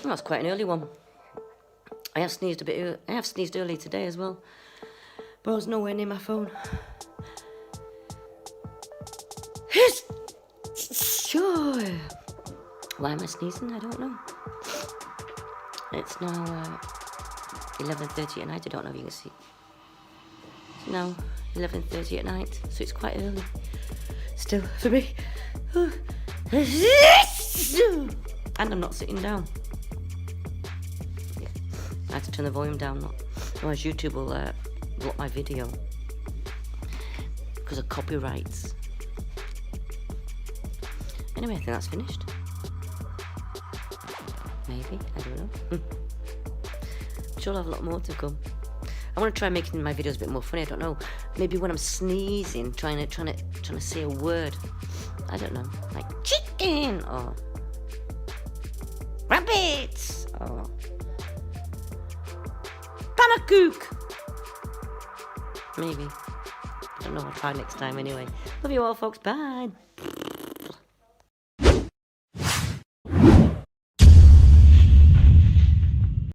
That's quite an early one. I have sneezed early today as well, but I was nowhere near my phone. Sure. Why am I sneezing? I don't know. It's now 11:30 at night. I don't know if you can see. It's now 11:30 at night, so it's quite early still for me. And I'm not sitting down. I have to turn the volume down, otherwise YouTube will block my video because of copyrights. Anyway, I think that's finished. Maybe, I don't know. I'm sure I'll have a lot more to come. I want to try making my videos a bit more funny. I don't know. Maybe when I'm sneezing, trying to say a word. I don't know, like chicken or rabbits or panacook. Maybe. I don't know. I'll try next time anyway. Love you all, folks. Bye.